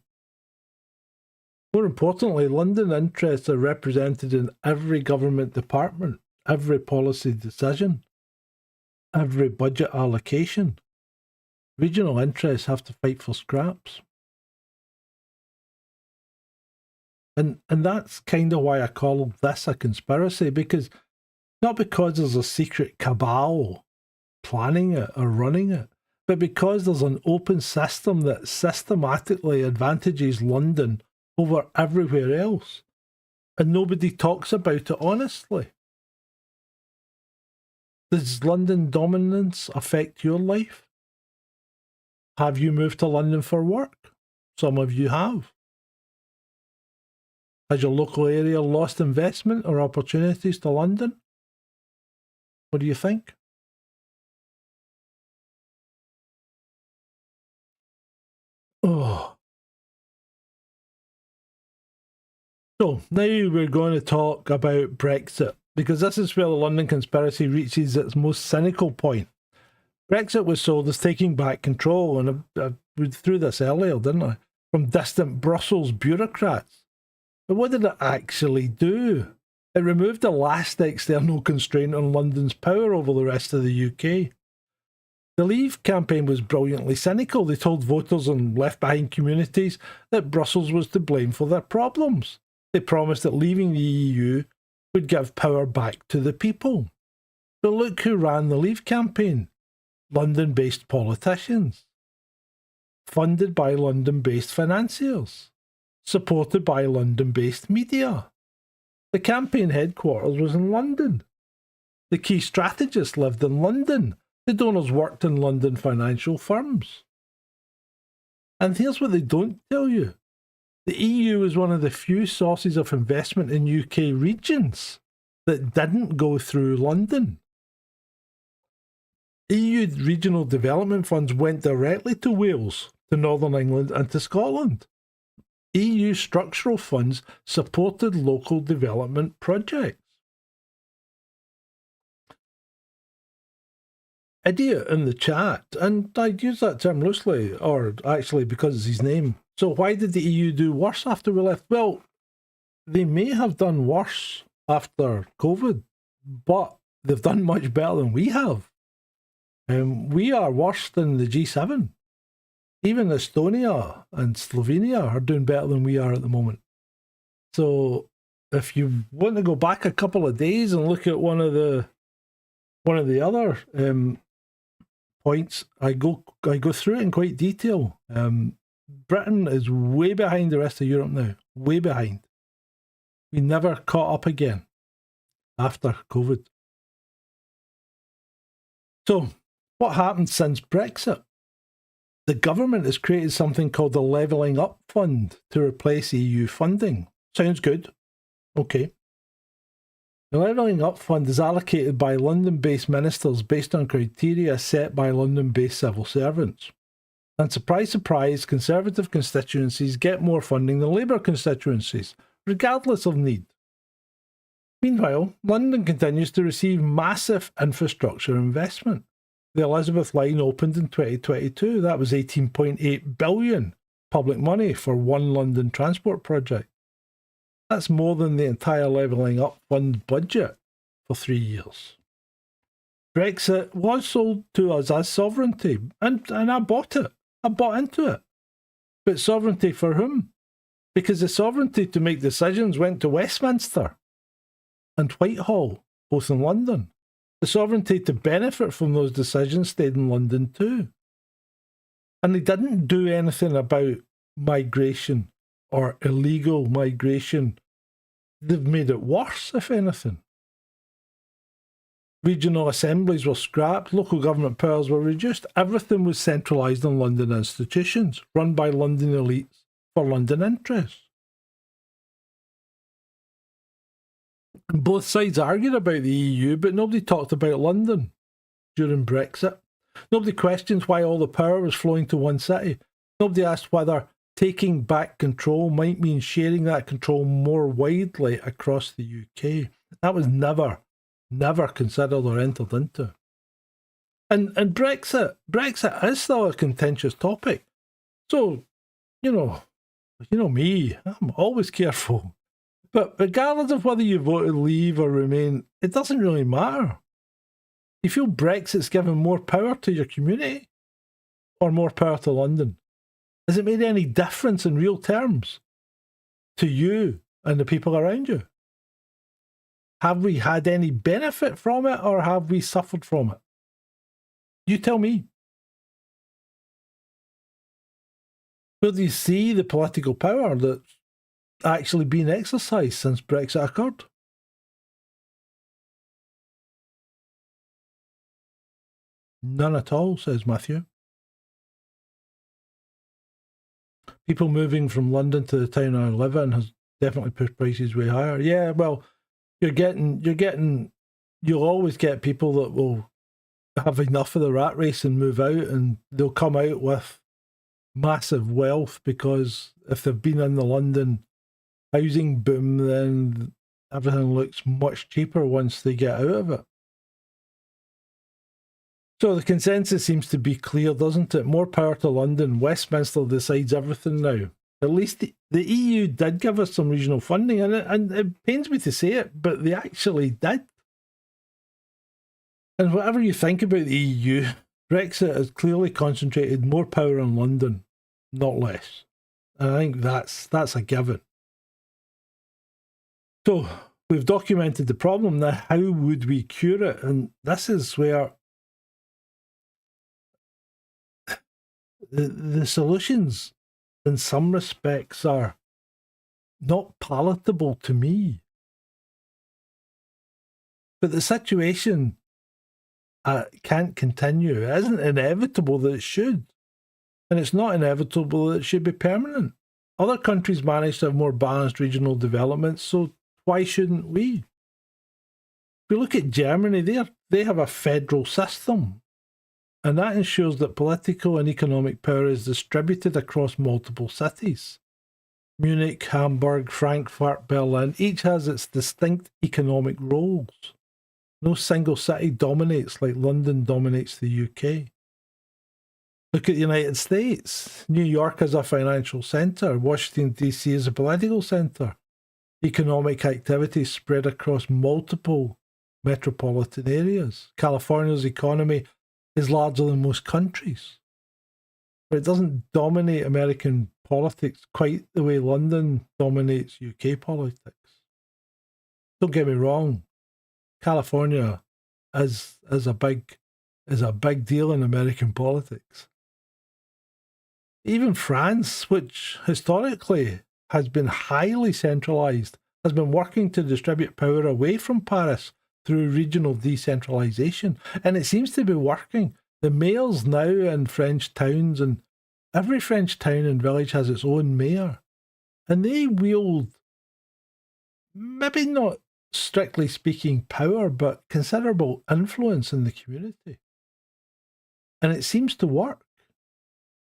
More importantly, London interests are represented in every government department, every policy decision, every budget allocation. Regional interests have to fight for scraps. And that's kind of why I call this a conspiracy, because not because there's a secret cabal planning it or running it, but because there's an open system that systematically advantages London over everywhere else. And nobody talks about it honestly. Does London dominance affect your life? Have you moved to London for work? Some of you have. Has your local area lost investment or opportunities to London? What do you think? Oh. So, now we're going to talk about Brexit, because this is where the London conspiracy reaches its most cynical point. Brexit was sold as taking back control, and I went through this earlier, didn't I? From distant Brussels bureaucrats. But what did it actually do? It removed the last external constraint on London's power over the rest of the UK. The Leave campaign was brilliantly cynical. They told voters in left-behind communities that Brussels was to blame for their problems. They promised that leaving the EU would give power back to the people. But look who ran the Leave campaign. London-based politicians. Funded by London-based financiers. Supported by London-based media. The campaign headquarters was in London. The key strategists lived in London. The donors worked in London financial firms. And here's what they don't tell you. The EU is one of the few sources of investment in UK regions that didn't go through London. EU regional development funds went directly to Wales, to Northern England and to Scotland. EU structural funds supported local development projects. Idiot in the chat, and I'd use that term loosely, or actually because it's his name. So why did the EU do worse after we left? Well, they may have done worse after COVID, but they've done much better than we have. We are worse than the G7. even Estonia and Slovenia are doing better than we are at the moment. So if you want to go back a couple of days and look at one of the other points, I go through it in quite detail. Britain is way behind the rest of Europe now. Way behind. We never caught up again after COVID. So, what happened since Brexit? The government has created something called the Levelling Up Fund to replace EU funding. Sounds good. Okay. The Levelling Up Fund is allocated by London-based ministers based on criteria set by London-based civil servants. And surprise, surprise, Conservative constituencies get more funding than Labour constituencies, regardless of need. Meanwhile, London continues to receive massive infrastructure investment. The Elizabeth Line opened in 2022. That was £18.8 billion public money for one London transport project. That's more than the entire Levelling Up Fund budget for 3 years. Brexit was sold to us as sovereignty, and I bought it. I bought into it. But sovereignty for whom? Because the sovereignty to make decisions went to Westminster and Whitehall, both in London. The sovereignty to benefit from those decisions stayed in London too. And they didn't do anything about migration or illegal migration. They've made it worse, if anything. Regional assemblies were scrapped, local government powers were reduced, everything was centralised in London institutions, run by London elites for London interests. Both sides argued about the EU, but nobody talked about London during Brexit. Nobody questioned why all the power was flowing to one city. Nobody asked whether taking back control might mean sharing that control more widely across the UK. That was never considered or entered into. And Brexit is still a contentious topic. So, you know me, I'm always careful. But regardless of whether you vote to leave or remain, it doesn't really matter. You feel Brexit's given more power to your community or more power to London? Has it made any difference in real terms to you and the people around you? Have we had any benefit from it or have we suffered from it? You tell me. Where do you see the political power that's actually been exercised since Brexit occurred? None at all, says Matthew. People moving from London to the town I live in has definitely pushed prices way higher. Yeah, well, you'll always get people that will have enough of the rat race and move out, and they'll come out with massive wealth because if they've been in the London housing boom, then everything looks much cheaper once they get out of it. So the consensus seems to be clear, doesn't it? More power to London. Westminster decides everything now. At least the EU did give us some regional funding, and it pains me to say it, but they actually did. And whatever you think about the EU, Brexit has clearly concentrated more power in London, not less. And I think that's a given. So we've documented the problem. Now, how would we cure it? And this is where the solutions, in some respects, are not palatable to me. But the situation can't continue. It isn't inevitable that it should. And it's not inevitable that it should be permanent. Other countries manage to have more balanced regional development, so why shouldn't we? If we look at Germany, they have a federal system. And that ensures that political and economic power is distributed across multiple cities. Munich, Hamburg, Frankfurt, Berlin, each has its distinct economic roles. No single city dominates like London dominates the UK. Look at the United States. New York is a financial centre. Washington, D.C. is a political centre. Economic activity spread across multiple metropolitan areas. California's economy is larger than most countries. but it doesn't dominate American politics quite the way London dominates UK politics. Don't get me wrong, California is a big deal in American politics. Even France, which historically has been highly centralised, has been working to distribute power away from Paris through regional decentralisation, and it seems to be working. The mayors now in French towns, and every French town and village has its own mayor, and they wield, maybe not strictly speaking power, but considerable influence in the community. And it seems to work.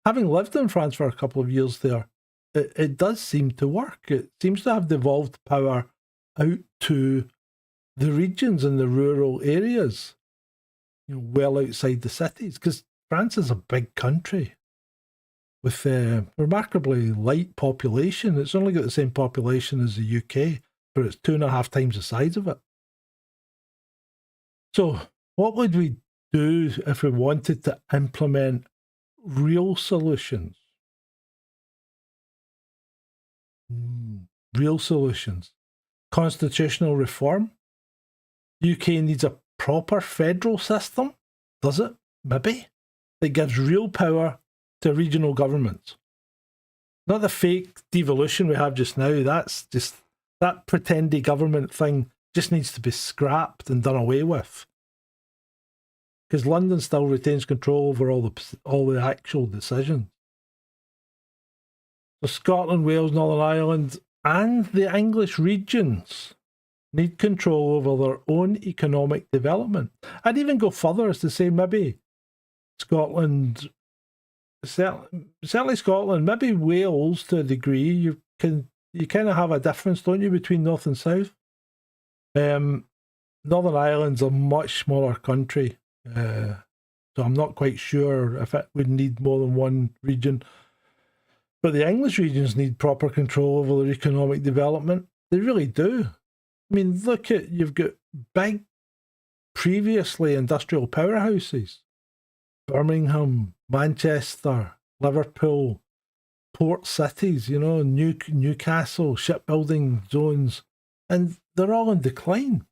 Having lived in France for a couple of years there, it does seem to work. It seems to have devolved power out to the regions and the rural areas, well outside the cities, because France is a big country with a remarkably light population. It's only got the same population as the UK, but it's 2.5 times the size of it. So what would we do if we wanted to implement real solutions? Real solutions. Constitutional reform. UK needs a proper federal system. Does it? Maybe. That gives real power to regional governments. Not the fake devolution we have just now. That's just, that pretendy government thing just needs to be scrapped and done away with. Because London still retains control over all the actual decisions. So Scotland, Wales, Northern Ireland, and the English regions need control over their own economic development. I'd even go further as to say maybe Scotland, certainly Scotland, maybe Wales to a degree. You kind of have a difference, don't you, between North and South? Northern Ireland's a much smaller country, so I'm not quite sure if it would need more than one region. But the English regions need proper control over their economic development. They really do. I mean, look at, you've got big, previously industrial powerhouses. Birmingham, Manchester, Liverpool, port cities, Newcastle, shipbuilding zones, and they're all in decline.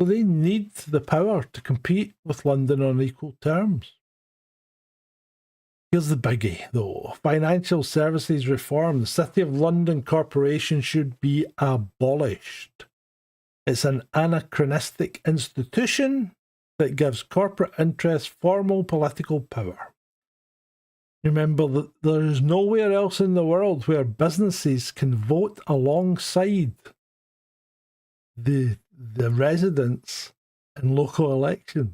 So they need the power to compete with London on equal terms. Here's the biggie, though. Financial services reform. The City of London Corporation should be abolished. It's an anachronistic institution that gives corporate interests formal political power. Remember that there is nowhere else in the world where businesses can vote alongside the residents in local elections.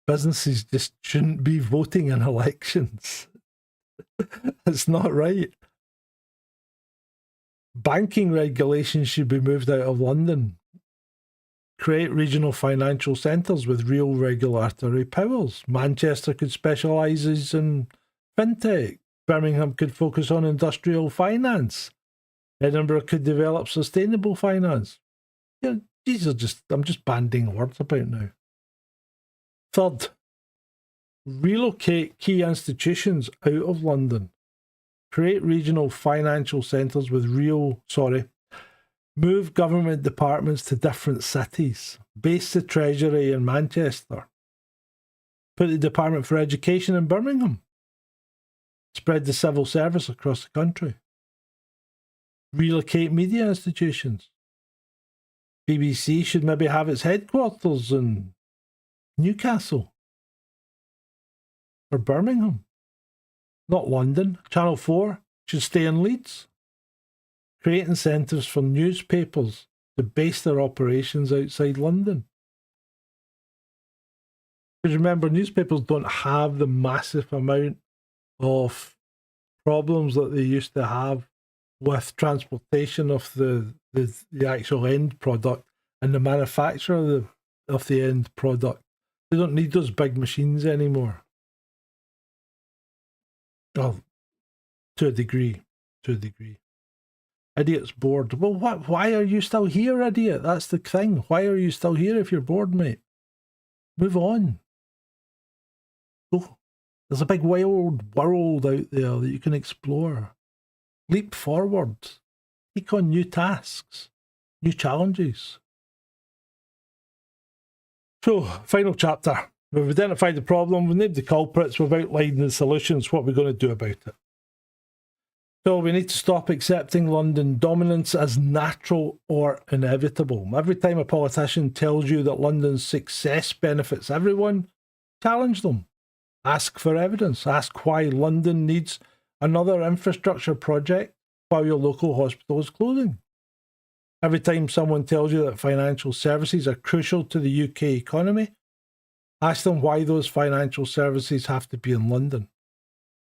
Businesses just shouldn't be voting in elections. It's not right. Banking regulations should be moved out of London. Create regional financial centres with real regulatory powers. Manchester could specialise in fintech. Birmingham could focus on industrial finance. Edinburgh could develop sustainable finance. These are just, I'm just banding words about now. Third, relocate key institutions out of London. Create regional financial centres with move government departments to different cities. Base the Treasury in Manchester. Put the Department for Education in Birmingham. Spread the civil service across the country. Relocate media institutions. BBC should maybe have its headquarters in Newcastle or Birmingham, not London. Channel 4 should stay in Leeds. Create incentives for newspapers to base their operations outside London. Because remember, newspapers don't have the massive amount of problems that they used to have with transportation of the actual end product and the manufacture of the end product. They don't need those big machines anymore. Well, to a degree. Idiot's bored. Well, why are you still here, idiot? That's the thing. Why are you still here if you're bored, mate? Move on. Oh, there's a big wild world out there that you can explore. Leap forward. Take on new tasks, new challenges. So, final chapter. We've identified the problem, we've named the culprits, we've outlined the solutions, what we're going to do about it. So we need to stop accepting London dominance as natural or inevitable. Every time a politician tells you that London's success benefits everyone, challenge them. Ask for evidence. Ask why London needs another infrastructure project while your local hospital is closing. Every time someone tells you that financial services are crucial to the UK economy, ask them why those financial services have to be in London.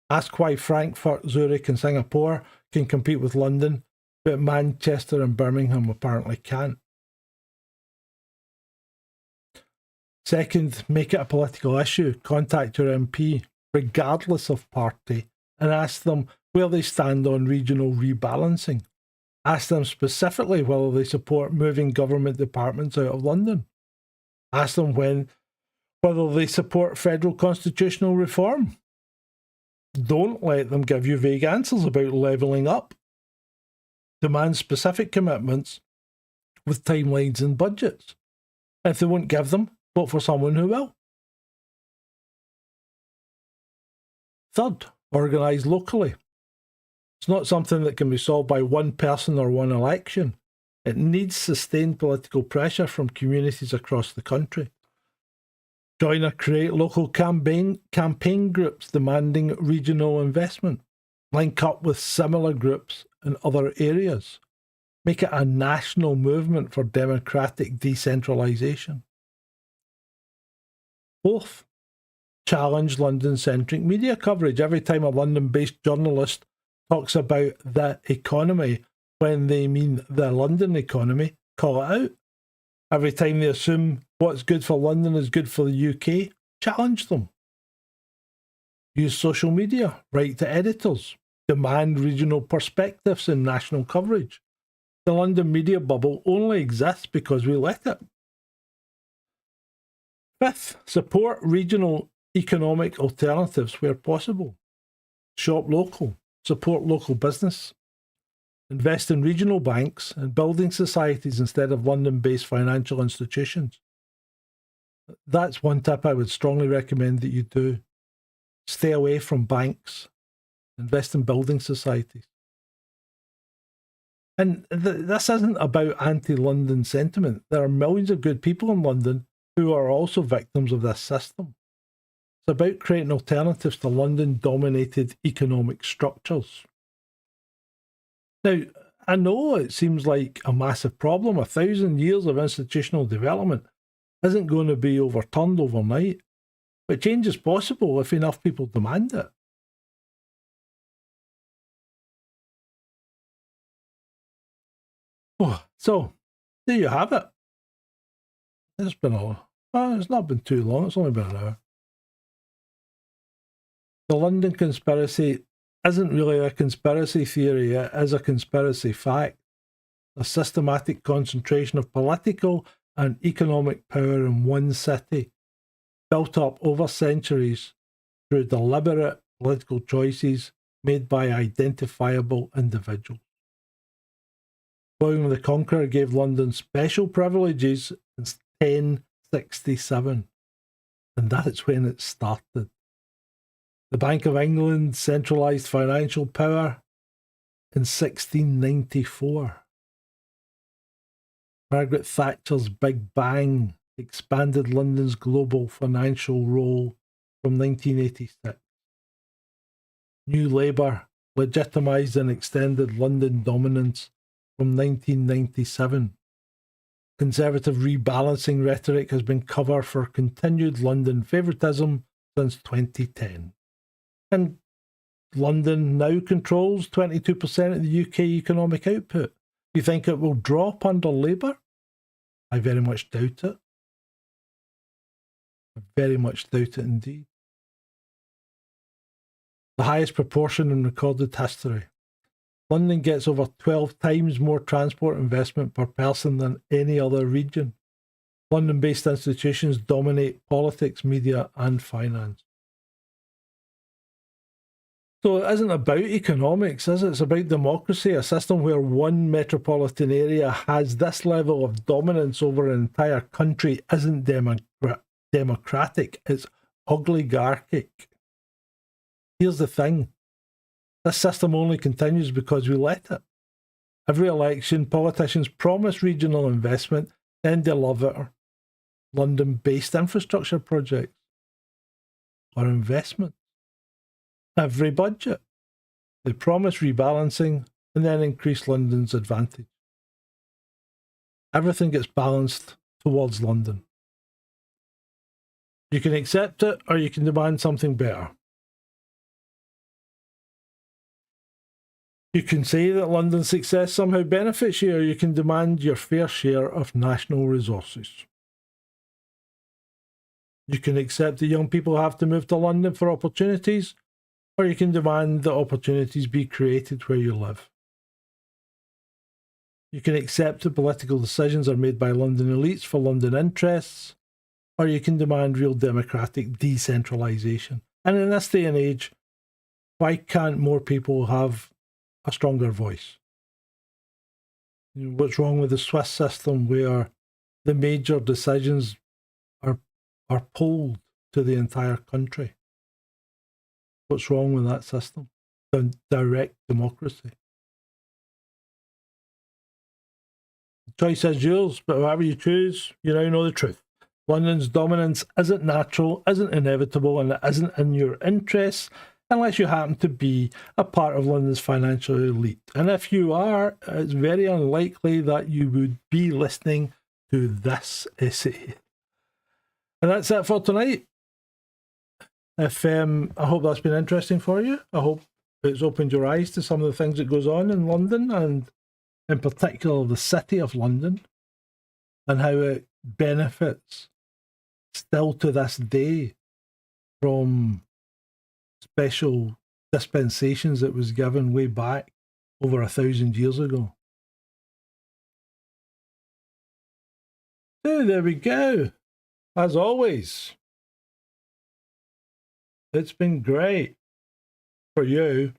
Ask why Frankfurt, Zurich and Singapore can compete with London, but Manchester and Birmingham apparently can't. Second, make it a political issue. Contact your MP, regardless of party, and ask them where they stand on regional rebalancing. Ask them specifically whether they support moving government departments out of London. Ask them whether they support federal constitutional reform. Don't let them give you vague answers about levelling up. Demand specific commitments with timelines and budgets. If they won't give them, vote for someone who will. Third, organise locally. It's not something that can be solved by one person or one election. It needs sustained political pressure from communities across the country. Join or create local campaign groups demanding regional investment. Link up with similar groups in other areas. Make it a national movement for democratic decentralisation. Fourth, challenge London-centric media coverage. Every time a London-based journalist talks about the economy when they mean the London economy, call it out. Every time they assume what's good for London is good for the UK, challenge them. Use social media, write to editors, demand regional perspectives in national coverage. The London media bubble only exists because we let it. Fifth, support regional economic alternatives where possible. Shop local, support local business. Invest in regional banks and building societies instead of London-based financial institutions. That's one tip I would strongly recommend that you do. Stay away from banks. Invest in building societies. And this isn't about anti-London sentiment. There are millions of good people in London who are also victims of this system. It's about creating alternatives to London-dominated economic structures. Now, I know it seems like a massive problem. 1,000 years of institutional development isn't going to be overturned overnight, but change is possible if enough people demand it. Oh, so, there you have it. It's not been too long, it's only been an hour. The London conspiracy isn't really a conspiracy theory, it is a conspiracy fact. A systematic concentration of political and economic power in one city, built up over centuries through deliberate political choices made by identifiable individuals. William the Conqueror gave London special privileges in 1067, and that's when it started. The Bank of England centralised financial power in 1694. Margaret Thatcher's Big Bang expanded London's global financial role from 1986. New Labour legitimised and extended London dominance from 1997. Conservative rebalancing rhetoric has been cover for continued London favouritism since 2010. And London now controls 22% of the UK economic output. You think it will drop under Labour? I very much doubt it. I very much doubt it indeed. The highest proportion in recorded history. London gets over 12 times more transport investment per person than any other region. London-based institutions dominate politics, media, and finance. So it isn't about economics, is it? It's about democracy, a system where one metropolitan area has this level of dominance over an entire country isn't democratic, it's oligarchic. Here's the thing. This system only continues because we let it. Every election, politicians promise regional investment, then deliver London-based infrastructure projects or investment. Every budget, they promise rebalancing and then increase London's advantage. Everything gets balanced towards London. You can accept it or you can demand something better. You can say that London's success somehow benefits you, or you can demand your fair share of national resources. You can accept that young people have to move to London for opportunities, or you can demand that opportunities be created where you live. You can accept that political decisions are made by London elites for London interests, or you can demand real democratic decentralisation. And in this day and age, why can't more people have a stronger voice? What's wrong with the Swiss system where the major decisions are polled to the entire country? What's wrong with that system? Direct democracy. The choice is yours, but whatever you choose, you now know the truth. London's dominance isn't natural, isn't inevitable, and it isn't in your interests unless you happen to be a part of London's financial elite. And if you are, it's very unlikely that you would be listening to this essay. And that's it for tonight. I hope that's been interesting for you. I hope it's opened your eyes to some of the things that goes on in London, and in particular the city of London, and how it benefits still to this day from special dispensations that was given way back over 1,000 years ago. So there we go. As always, it's been great for you.